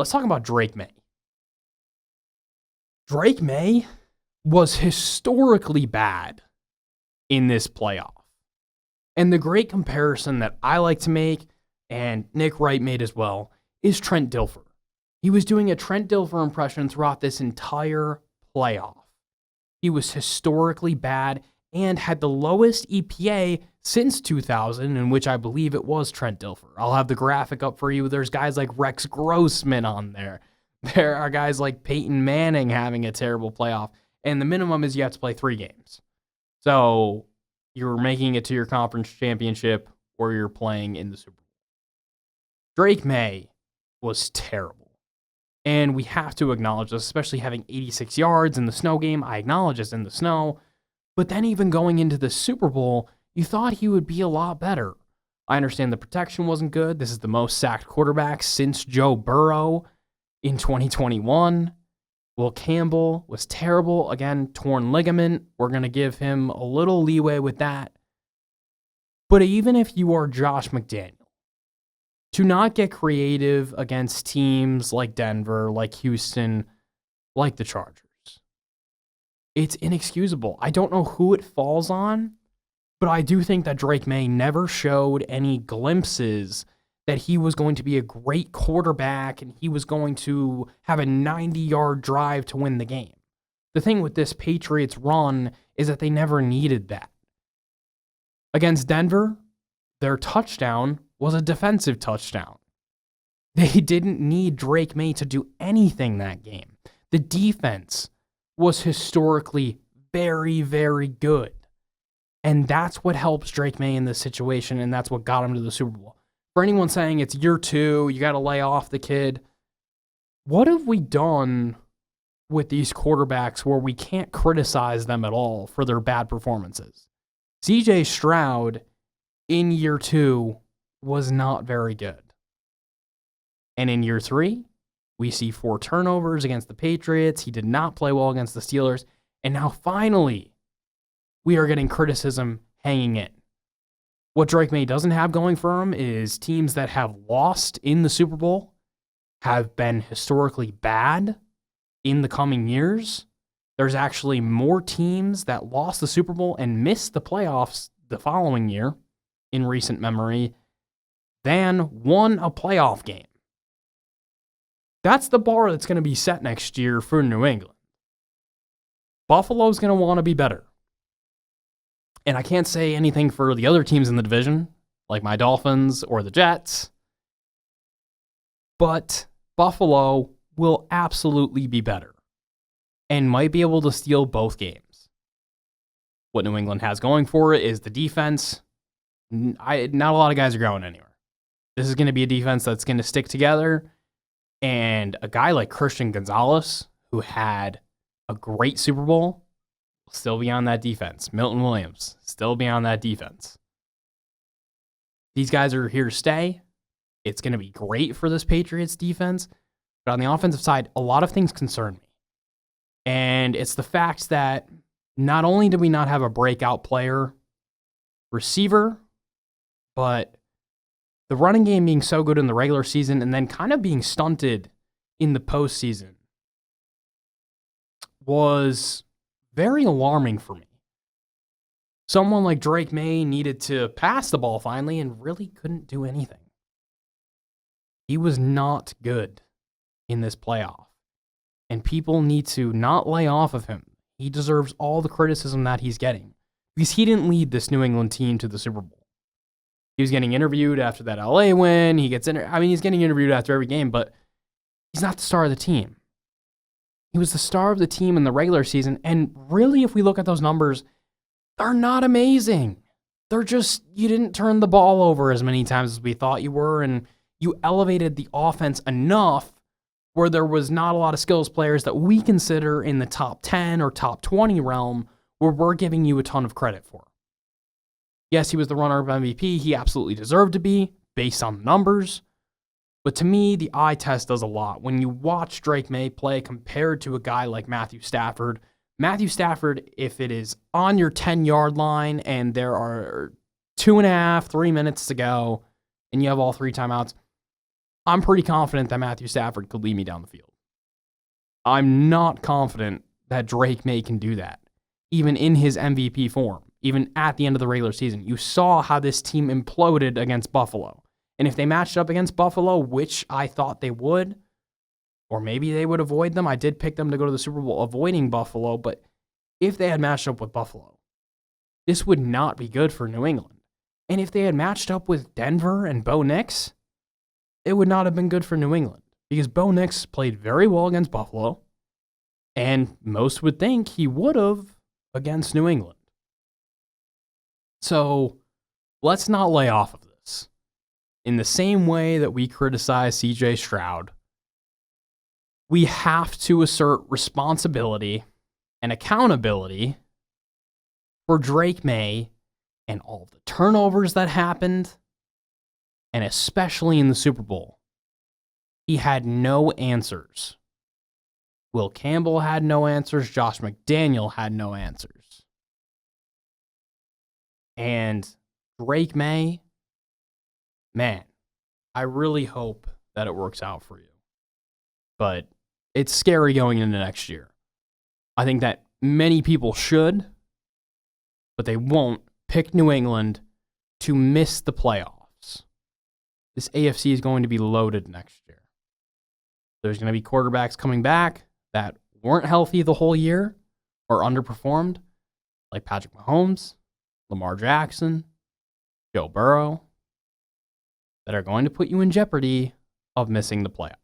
let's talk about Drake Maye. Drake Maye was historically bad in this playoff. And the great comparison that I like to make, and Nick Wright made as well, is Trent Dilfer. He was doing a Trent Dilfer impression throughout this entire playoff. He was historically bad and had the lowest EPA since 2000, in which I believe it was Trent Dilfer. I'll have the graphic up for you. There's guys like Rex Grossman on there. There are guys like Peyton Manning having a terrible playoff. And the minimum is you have to play 3 games. So you're making it to your conference championship or you're playing in the Super Bowl. Drake Maye was terrible. And we have to acknowledge this, especially having 86 yards in the snow game. I acknowledge it's in the snow. But then even going into the Super Bowl, you thought he would be a lot better. I understand the protection wasn't good. This is the most sacked quarterback since Joe Burrow in 2021. Will Campbell was terrible. Again, torn ligament. We're going to give him a little leeway with that. But even if you are Josh McDaniel, to not get creative against teams like Denver, like Houston, like the Chargers, it's inexcusable. I don't know who it falls on, but I do think that Drake Maye never showed any glimpses that he was going to be a great quarterback and he was going to have a 90-yard drive to win the game. The thing with this Patriots run is that they never needed that. Against Denver, their touchdown was a defensive touchdown. They didn't need Drake Maye to do anything that game. The defense was historically very, very good. And that's what helps Drake Maye in this situation, and that's what got him to the Super Bowl. For anyone saying it's year 2, you got to lay off the kid, what have we done with these quarterbacks where we can't criticize them at all for their bad performances? CJ Stroud in year 2 was not very good. And in year 3, we see 4 turnovers against the Patriots. He did not play well against the Steelers. And now finally, we are getting criticism hanging in. What Drake Maye doesn't have going for him is teams that have lost in the Super Bowl have been historically bad in the coming years. There's actually more teams that lost the Super Bowl and missed the playoffs the following year in recent memory than won a playoff game. That's the bar that's going to be set next year for New England. Buffalo's going to want to be better. And I can't say anything for the other teams in the division, like my Dolphins or the Jets. But Buffalo will absolutely be better and might be able to steal both games. What New England has going for it is the defense. Not a lot of guys are going anywhere. This is going to be a defense that's going to stick together. And a guy like Christian Gonzalez, who had a great Super Bowl, will still be on that defense. Milton Williams, still be on that defense. These guys are here to stay. It's going to be great for this Patriots defense. But on the offensive side, a lot of things concern me. And it's the fact that not only do we not have a breakout player, receiver, but the running game being so good in the regular season and then kind of being stunted in the postseason was very alarming for me. Someone like Drake Maye needed to pass the ball finally and really couldn't do anything. He was not good in this playoff. And people need to not lay off of him. He deserves all the criticism that he's getting because he didn't lead this New England team to the Super Bowl. He was getting interviewed after that LA win. He's getting interviewed after every game, but he's not the star of the team. He was the star of the team in the regular season, and really, if we look at those numbers, they're not amazing. They're just, you didn't turn the ball over as many times as we thought you were, and you elevated the offense enough where there was not a lot of skills players that we consider in the top 10 or top 20 realm where we're giving you a ton of credit for. Yes, he was the runner-up MVP. He absolutely deserved to be based on the numbers. But to me, the eye test does a lot. When you watch Drake Maye play compared to a guy like Matthew Stafford, if it is on your 10-yard line and there are 2.5, 3 minutes to go, and you have all 3 timeouts, I'm pretty confident that Matthew Stafford could lead me down the field. I'm not confident that Drake Maye can do that, even in his MVP form, even at the end of the regular season. You saw how this team imploded against Buffalo. And if they matched up against Buffalo, which I thought they would, or maybe they would avoid them. I did pick them to go to the Super Bowl avoiding Buffalo, but if they had matched up with Buffalo, this would not be good for New England. And if they had matched up with Denver and Bo Nix, it would not have been good for New England because Bo Nix played very well against Buffalo, and most would think he would have against New England. So let's not lay off of this. In the same way that we criticize CJ Stroud, we have to assert responsibility and accountability for Drake Maye and all the turnovers that happened, and especially in the Super Bowl. He had no answers. Will Campbell had no answers. Josh McDaniel had no answers. And Drake Maye, man, I really hope that it works out for you. But it's scary going into next year. I think that many people should, but they won't pick New England to miss the playoffs. This AFC is going to be loaded next year. There's going to be quarterbacks coming back that weren't healthy the whole year or underperformed, like Patrick Mahomes, Lamar Jackson, Joe Burrow, that are going to put you in jeopardy of missing the playoff.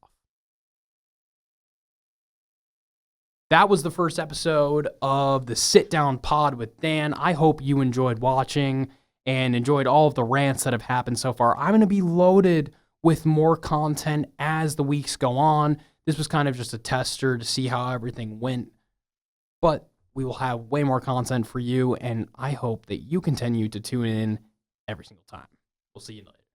That was the first episode of the Sit Down Pod with Dan. I hope you enjoyed watching and enjoyed all of the rants that have happened so far. I'm going to be loaded with more content as the weeks go on. This was kind of just a tester to see how everything went, but we will have way more content for you, and I hope that you continue to tune in every single time. We'll see you later.